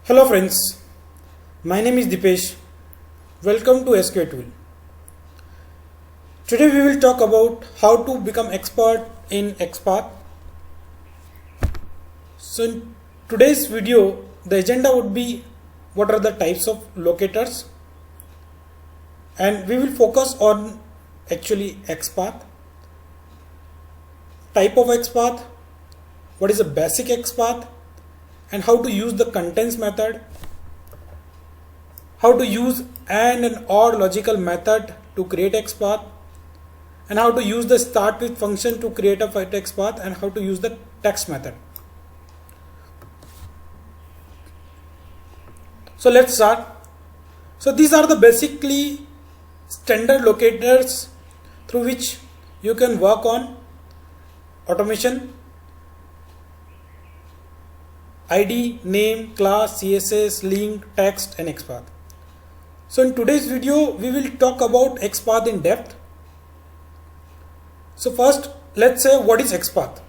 Hello friends, my name is Dipesh. Welcome to SQA Tool. Today we will talk about how to become expert in XPath. So in today's video, the agenda would be what are the types of locators, and we will focus on actually XPath, type of XPath, what is a basic XPath, and how to use the contents method, how to use AND and OR logical method to create XPath, and how to use the start with function to create a XPath, and how to use the text method. So let's start. So these are the basically standard locators through which you can work on automation: ID, name, class, CSS, link, text, and XPath. So in today's video, we will talk about XPath in depth. So first, let's say what is XPath.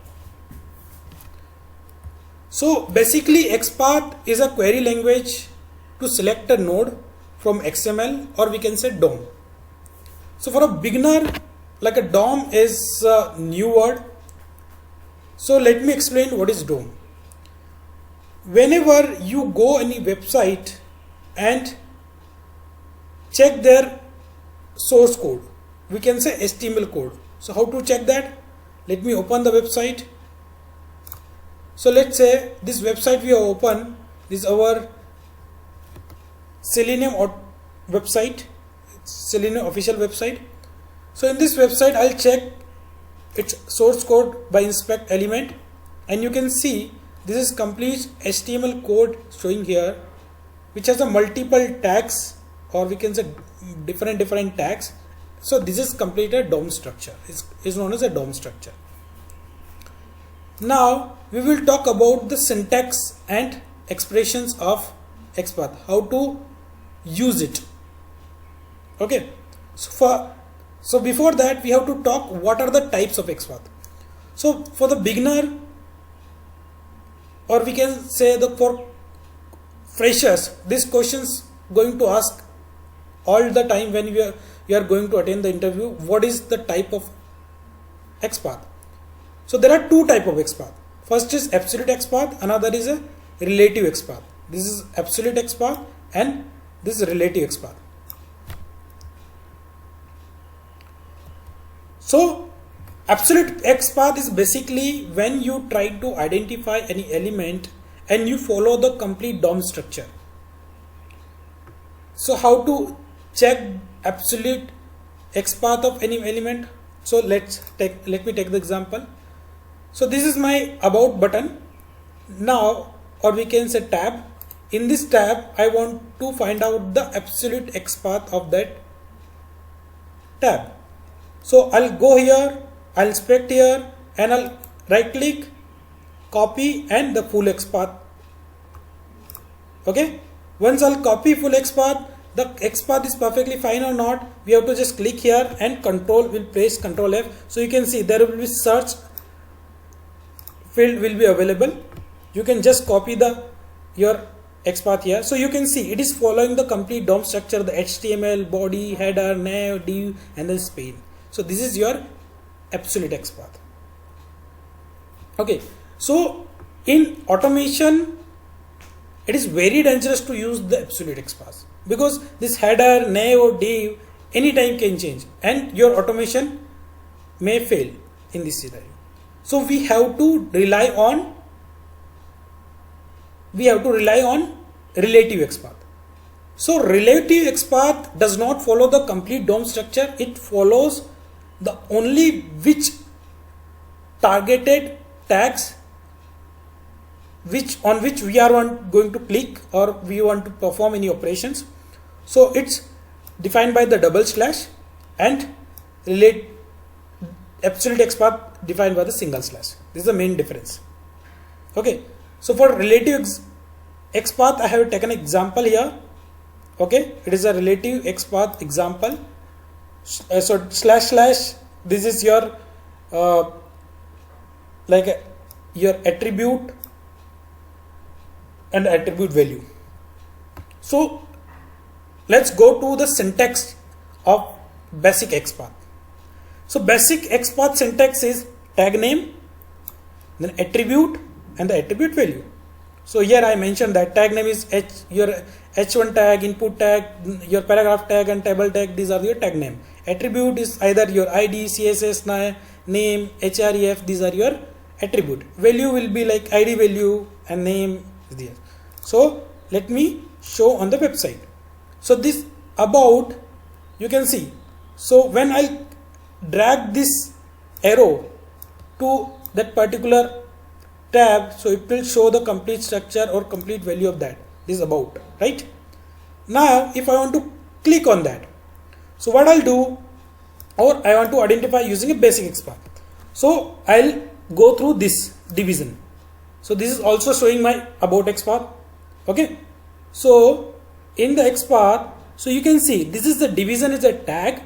So basically, XPath is a query language to select a node from XML, or we can say DOM. So for a beginner, like a DOM is a new word. So let me explain what is DOM. Whenever you go any website and check their source code, we can say HTML code. So how to check that? Let me open the website. So let's say this website we have opened, this is our Selenium website, Selenium official website. So in this website, I'll check its source code by inspect element, and you can see this is complete HTML code showing here, which has a multiple tags, or we can say different tags. So this is completed DOM structure. Is known as a DOM structure. Now we will talk about the syntax and expressions of XPath, how to use it. Okay. So before that, we have to talk what are the types of XPath. So for the beginner, or we can say for freshers, this questions going to ask all the time when we are going to attend the interview. What is the type of XPath? So there are two types of XPath. First is absolute XPath, another is a relative XPath. This is absolute XPath and this is relative XPath. So absolute XPath is basically when you try to identify any element and you follow the complete DOM structure. So how to check absolute XPath of any element? So let me take the example. So this is my about button now, or we can say tab. In this tab, I want to find out the absolute XPath of that tab. So I'll go here, I'll inspect here, and I'll right click, copy, and the full XPath. Okay. Once I'll copy full XPath, the XPath is perfectly fine or not, we have to just click here and will press Control F. So you can see there will be search field will be available. You can just copy your XPath here. So you can see it is following the complete DOM structure, the HTML, body, header, nav, div, and then span. So this is your absolute XPath. Okay. So in automation, it is very dangerous to use the absolute XPath, because this header, nav or div anytime can change and your automation may fail in this scenario. So we have to rely on relative XPath. So relative XPath does not follow the complete DOM structure. It follows the only which targeted tags on which we are going to click or we want to perform any operations. So it's defined by the double slash, and absolute XPath defined by the single slash. This is the main difference. Okay. So for relative XPath, I have taken an example here. Okay. It is a relative XPath example. So slash, this is your your attribute and attribute value. So let's go to the syntax of basic XPath. So basic XPath syntax is tag name, then attribute and the attribute value. So here I mentioned that tag name is your h1 tag, input tag, your paragraph tag and table tag. These are your tag name. Attribute is either your ID, CSS name, href. These are your attribute. Value will be like ID value and name is there. So let me show on the website. So this about, you can see. So when I drag this arrow to that particular tab, so it will show the complete structure or complete value of that. This is about, right? Now if I want to click on that, so what I'll do, or I want to identify using a basic XPath. So I'll go through this division. So this is also showing my about XPath. Okay. So in the XPath, so you can see this is the division is a tag,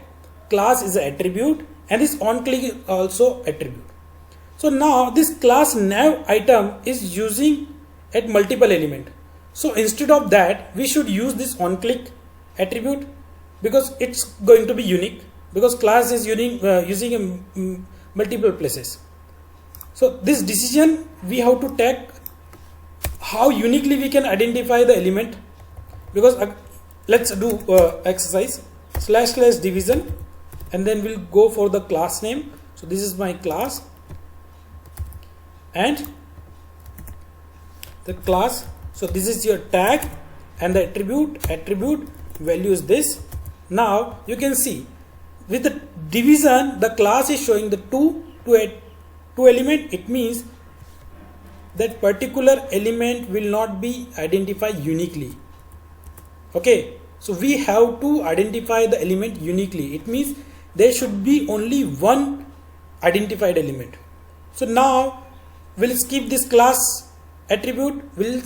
class is an attribute, and this on click is also attribute. So now this class nav item is using at multiple element. So instead of that, we should use this on click attribute because it's going to be unique, because class is using in multiple places. So this decision we have to take how uniquely we can identify the element, because let's do exercise / division and then we'll go for the class name. So this is my class and the class. So this is your tag and the attribute value is this. Now you can see with the division the class is showing the two element. It means that particular element will not be identified uniquely. Okay, so we have to identify the element uniquely. It means there should be only one identified element. So now we'll skip this class attribute, we'll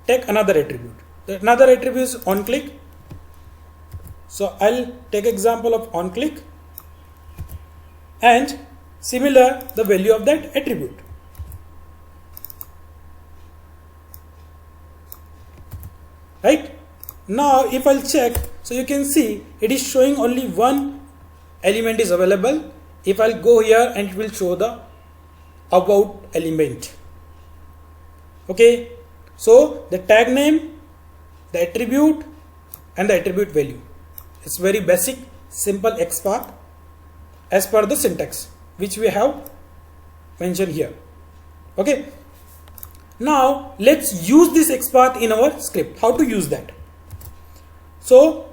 take another attribute. Another attribute is on click. So I'll take example of on click and similar the value of that attribute. Right? Now if I'll check, so you can see it is showing only one element is available. If I'll go here and it will show the about element. Okay, so the tag name, the attribute and the attribute value. It's very basic, simple XPath as per the syntax which we have mentioned here. Okay, now let's use this XPath in our script. How to use that? So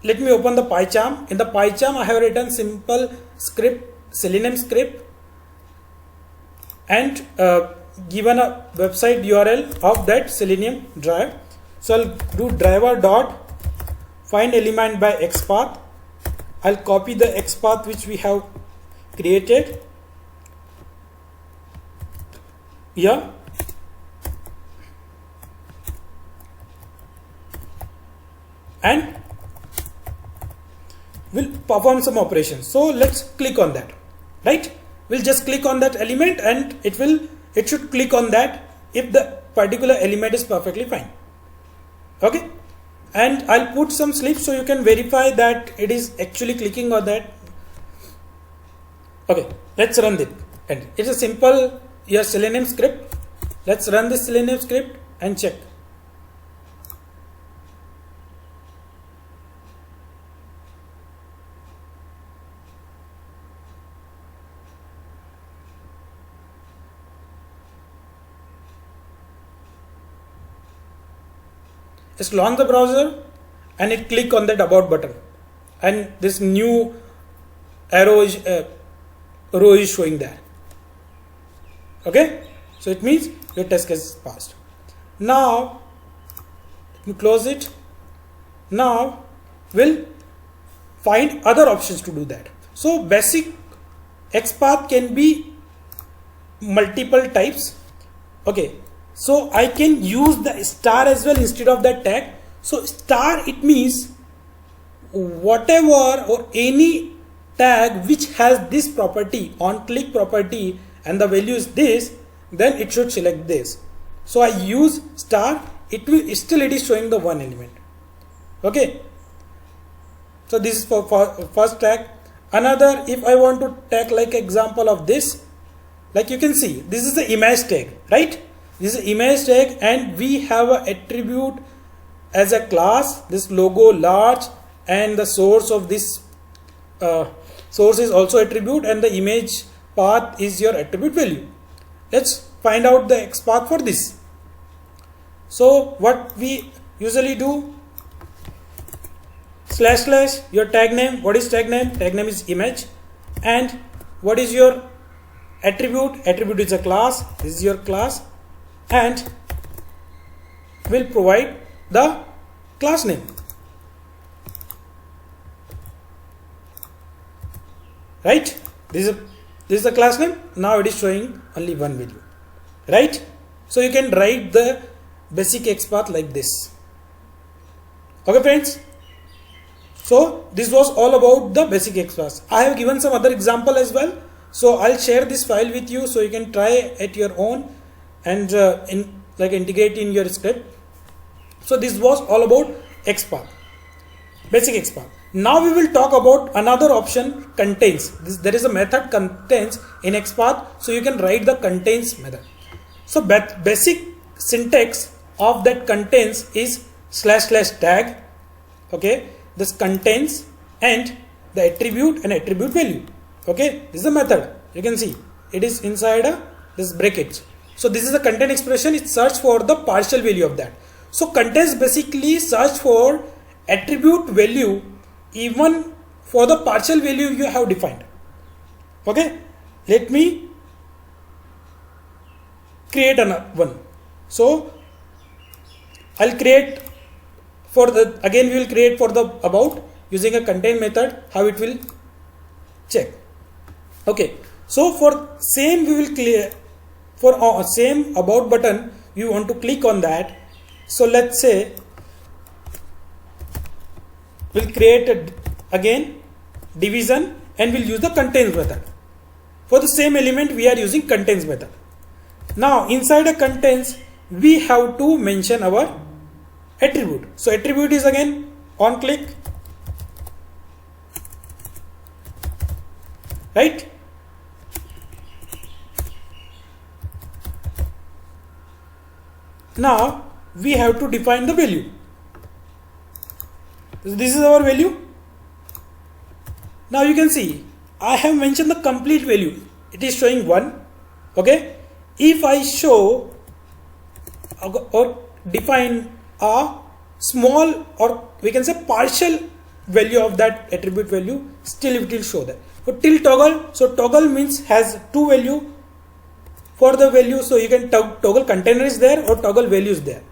let me open the PyCharm. In the PyCharm I have written simple script, Selenium script, and given a website URL of that Selenium drive. So I'll do driver dot find element by XPath. I'll copy the XPath which we have created here. And we'll perform some operations. So let's click on that, right? We'll just click on that element and it should click on that if the particular element is perfectly fine. Okay, and I'll put some slips so you can verify that it is actually clicking on that. Okay, let's run it. And it's a simple your Selenium script. Let's run this Selenium script and check. Just launch the browser and it click on that about button and this new arrow is row is showing there. Okay, so it means your test case is passed. Now let me close it. Now we'll find other options to do that. So basic XPath can be multiple types. Okay, so I can use the star as well instead of that tag. So star, it means whatever or any tag which has this property, on click property, and the value is this, then it should select this. So I use star it will still it is showing the one element. Okay, so this is for first tag. Another, if I want to tag like example of this, like you can see, this is the image tag, right? This is image tag, and we have a attribute as a class, this logo large, and the source of this source is also attribute, and the image path is your attribute value. Let's find out the XPath for this. So what we usually do, / your tag name. What is tag name? Tag name is image. And what is your attribute? Attribute is a class. This is your class, and will provide the class name. Right? This is the class name. Now it is showing only one value. Right? So you can write the basic XPath like this. Okay, friends? So this was all about the basic XPath. I have given some other example as well. So I'll share this file with you so you can try at your own and integrate in your script. So this was all about XPath, basic XPath. Now we will talk about another option, contains. There is a method contains in XPath, so you can write the contains method. So basic syntax of that contains is / tag. Okay, this contains and the attribute and attribute value. Okay, this is the method. You can see it is inside this bracket. So this is the content expression. It search for the partial value of that. So contains basically search for attribute value even for the partial value you have defined. Okay, let me create another one. So I'll create for the, again we will create for the about using a contain method, how it will check. Okay, so for same we will clear for same about button, we want to click on that. So let's say we'll create again division and we'll use the contains method. For the same element we are using contains method. Now inside a contains we have to mention our attribute. So attribute is again on click, right? Now we have to define the value. This is our value. Now you can see I have mentioned the complete value. It is showing 1. Okay. If I show or define a small, or we can say partial value of that attribute value, still it will show that. So till toggle, so toggle means has 2 value for the value, so you can toggle container is there or toggle value is there,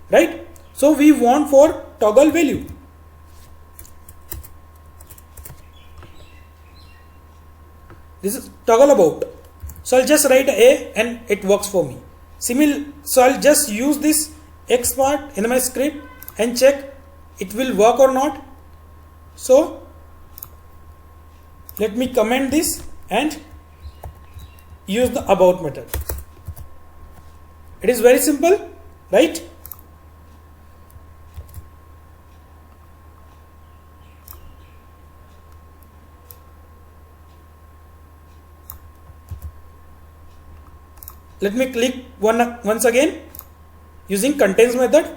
right? So we want for toggle value. This is toggle about. So I'll just write A and it works for me. So I'll just use this X part in my script and check it will work or not. So let me comment this and use the about method. It is very simple, right? Let me click once again using contains method.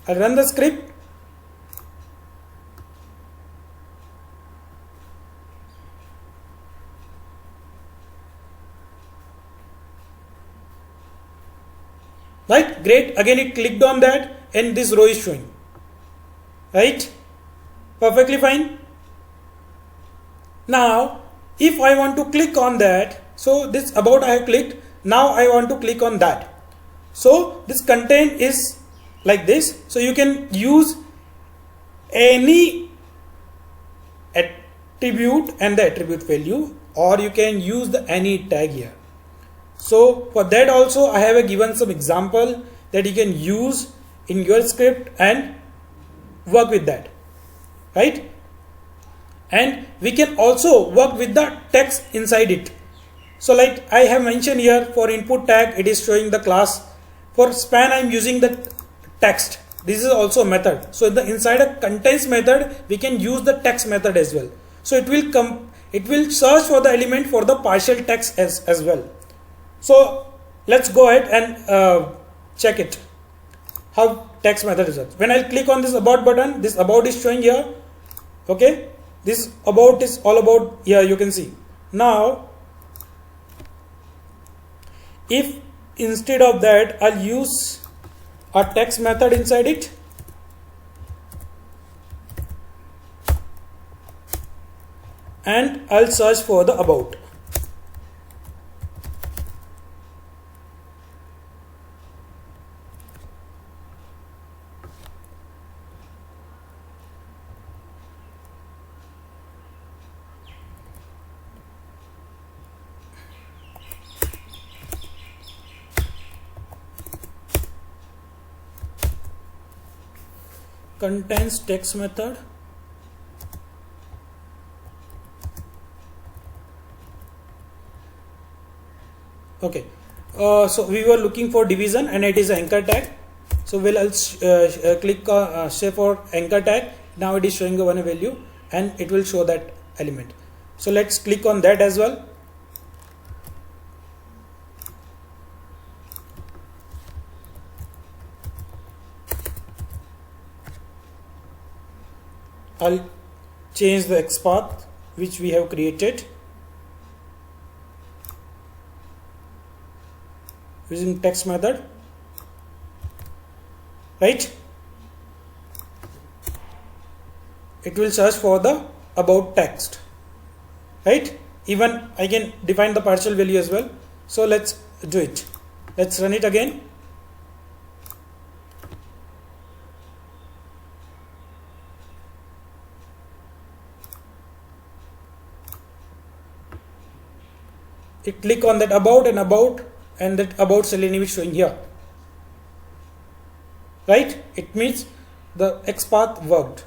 I'll run the script. Right, great. Again it clicked on that and this row is showing. Right, perfectly fine. Now if I want to click on that, so this about I have clicked. Now I want to click on that. So this contain is like this. So you can use any attribute and the attribute value, or you can use the any tag here. So for that also I have given some example that you can use in your script and work with that, right? And we can also work with the text inside it. So like I have mentioned here, for input tag it is showing the class For span I am using the text. This is also a method. So inside a contains method we can use the text method as well. So it will search for the element for the partial text as well. So let's go ahead and check it how text method is. When I click on this about button, this about is showing here. Okay, this about is all about here, you can see. Now if instead of that I'll use a text method inside it, and I'll search for the about. Contains text method. Okay, so we were looking for division and it is anchor tag. So I'll click say for anchor tag. Now it is showing one value and it will show that element. So let's click on that as well. I'll change the XPath which we have created using text method, right? It will search for the about text, right? Even I can define the partial value as well. So let's do it. Let's run it again. Click on that about and that about cell name is showing here, right? It means the XPath worked.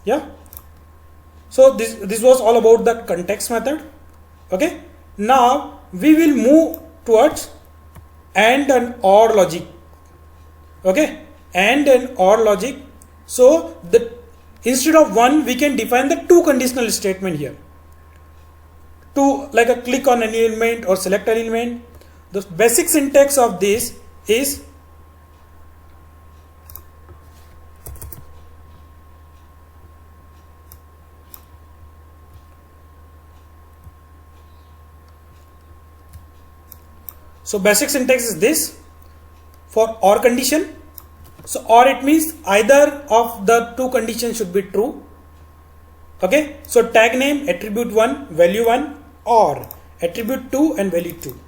Yeah. So this was all about the context method. Okay. Now we will move towards AND and OR logic. Okay. AND and OR logic. So instead of one we can define the two conditional statement here. To like a click on any element or select an element. The basic syntax of this is basic syntax is this for OR condition. So OR it means either of the two conditions should be true. Okay, so tag name attribute 1 value 1 or attribute 2 and value 2.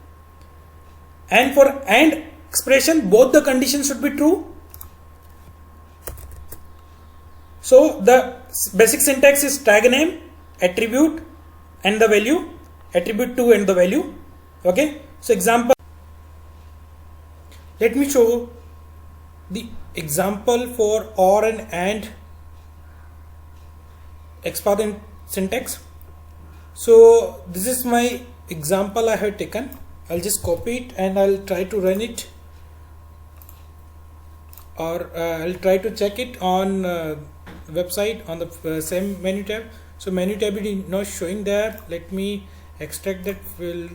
And for AND expression both the conditions should be true. So the basic syntax is tag name attribute and the value, attribute 2 and the value. Okay, so example, let me show the example for OR and AND XPath and syntax. So this is my example I have taken. I'll just copy it and I'll try to run it, or I'll try to check it on website on the same menu tab. So menu tab is not showing there. Let me extract that field.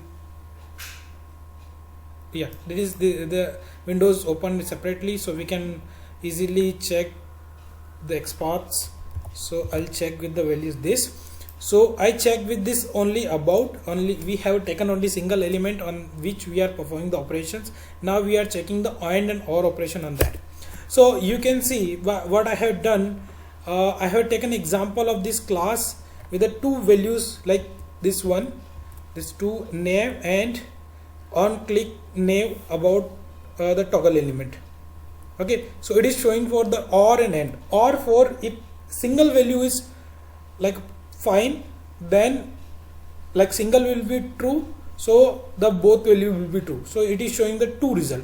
Yeah, this is the windows open separately, so we can easily check the XPaths. So I'll check with the values this. So I check with this only about, only we have taken only single element on which we are performing the operations. Now we are checking the AND and OR operation on that. So you can see what I have done. I have taken example of this class with the two values like this one, this two name and on click name about the toggle element. Okay, so it is showing for the OR and AND. OR for if single value is like fine, then like single will be true, so the both value will be true. So it is showing the two result.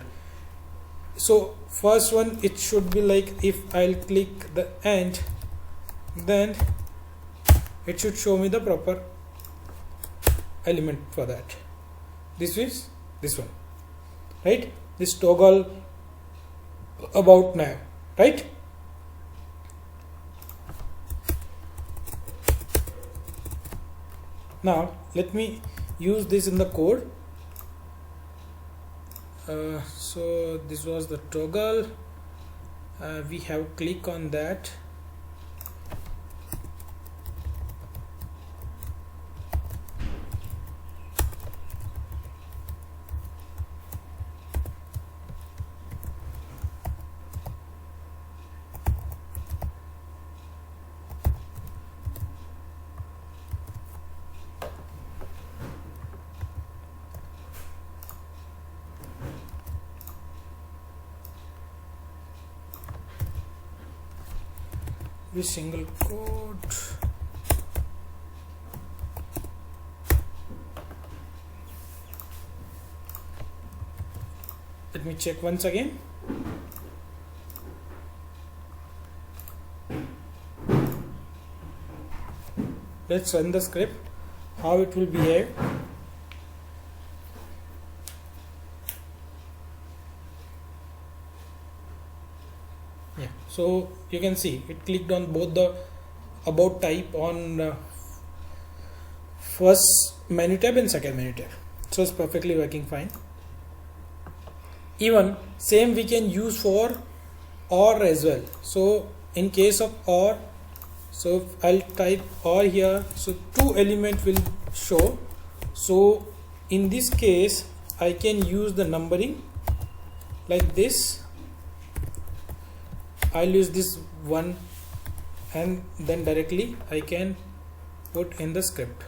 So first one it should be like if I'll click the AND, then it should show me the proper element for that. This is this one, right? this toggle about nav, right? Now let me use this in the code. So this was the toggle. We have click on that. With single quote. Let me check once again. Let's run the script, how it will behave. Yeah, so you can see it clicked on both the about type on first menu tab and second menu tab, so it's perfectly working fine. Even same we can use for OR as well. So in case of OR, so I'll type OR here, so two element will show. So in this case I can use the numbering like this. I'll use this one and then directly I can put in the script.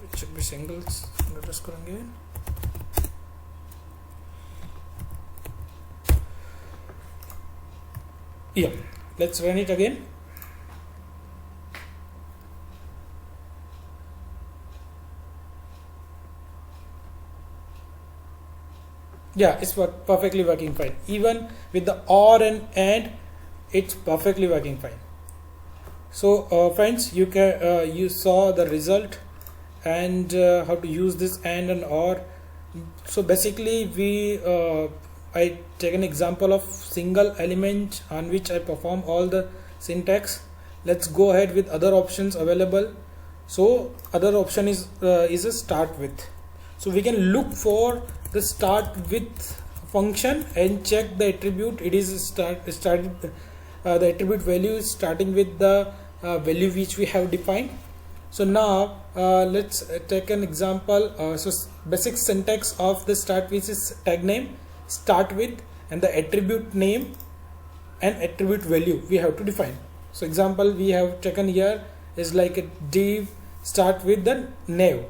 It should be singles underscore again. Yeah, let's run it again. Yeah, it's perfectly working fine. Even with the OR and it's perfectly working fine. So friends, you can you saw the result and how to use this and OR. So basically we I take an example of single element on which I perform all the syntax. Let's go ahead with other options available. So other option is a start with. So we can look for the start with function and check the attribute. It is the attribute value is starting with the value which we have defined. So now let's take an example. So basic syntax of the start with is tag name, start with, and the attribute name and attribute value we have to define. So example we have taken here is like a div start with the nav.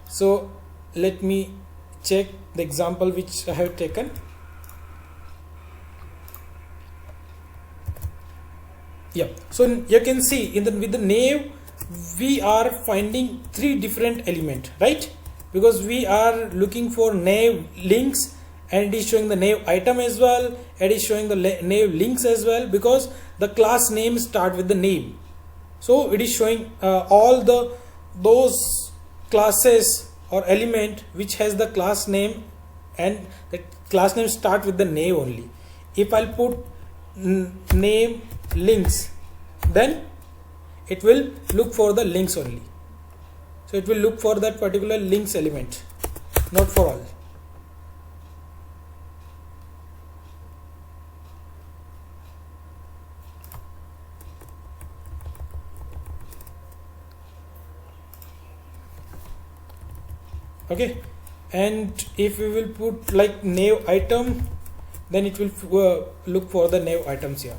So let me check the example which I have taken. Yeah, so you can see in the with the nav we are finding three different elements, right? Because we are looking for nav links, and it is showing the nav item as well, it is showing the nav links as well, because the class name start with the name. So it is showing all those classes or element which has the class name, and the class name start with the name only. If I'll put name links, then it will look for the links only. So it will look for that particular links element, not for all. Okay, and if we will put like nav item, then it will look for the nav items here.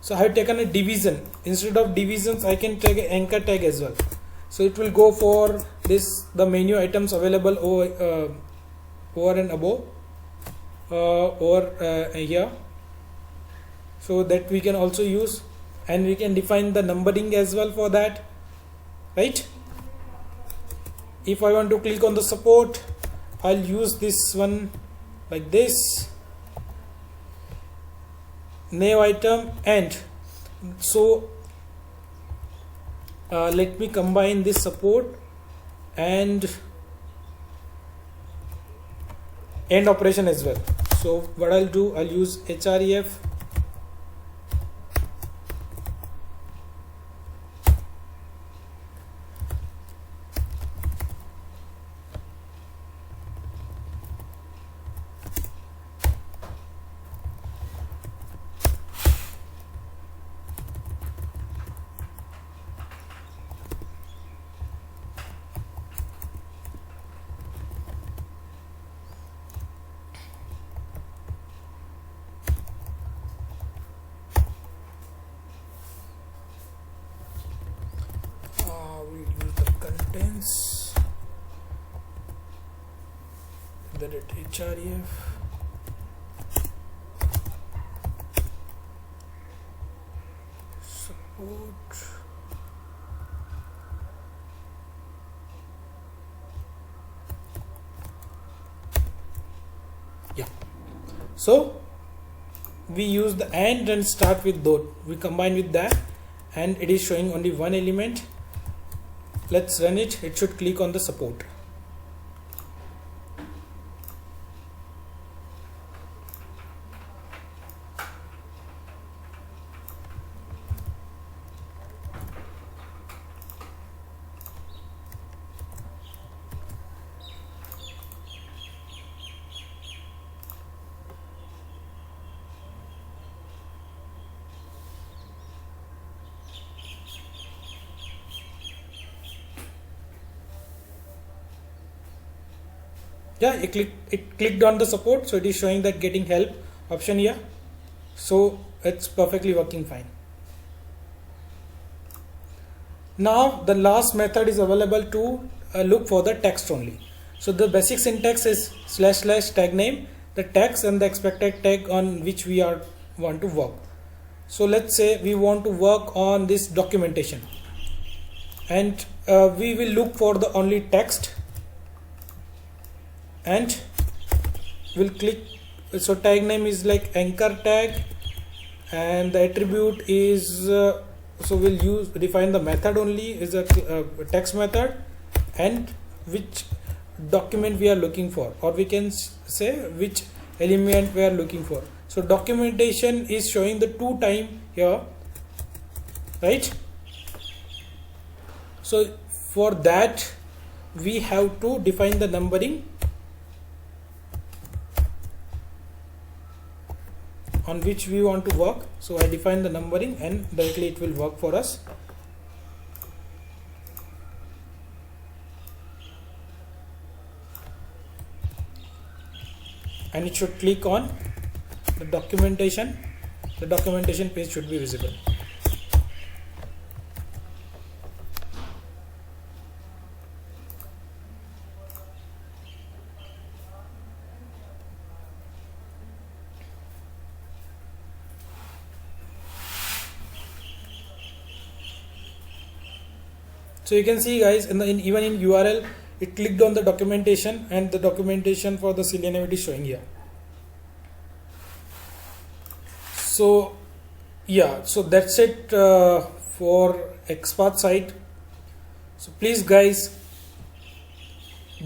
So I have taken a division. Instead of divisions I can take an anchor tag as well. So it will go for this the menu items available over and above over here. So that we can also use, and we can define the numbering as well for that, right? If I want to click on the support, I'll use this one like this, nav item, and so let me combine this support and end operation as well. So what I'll do, I'll use href we'll use the contents, then at href support, yeah. So we use the and start with dot, we combine with that, and it is showing only one element. Let's run it. It should click on the support. Yeah, it clicked on the support, so it is showing that getting help option here, so it's perfectly working fine. Now the last method is available to look for the text only. So the basic syntax is / tag name, the text and the expected tag on which we want to work. So let's say we want to work on this documentation, and we will look for the only text, and we'll click. So tag name is like anchor tag, and the attribute is so we'll define the method only is a text method, and which document we are looking for, or we can say which element we are looking for. So documentation is showing the 2 time here, right? So for that we have to define the numbering on which we want to work. So I define the numbering and directly it will work for us. And it should click on the documentation. The documentation page should be visible. So you can see guys, even in URL it clicked on the documentation, and the documentation for the Selenium is showing here. So yeah, so that's it for XPath site. So please guys,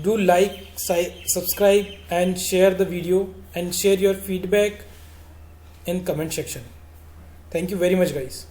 do like, subscribe and share the video, and share your feedback in comment section. Thank you very much guys.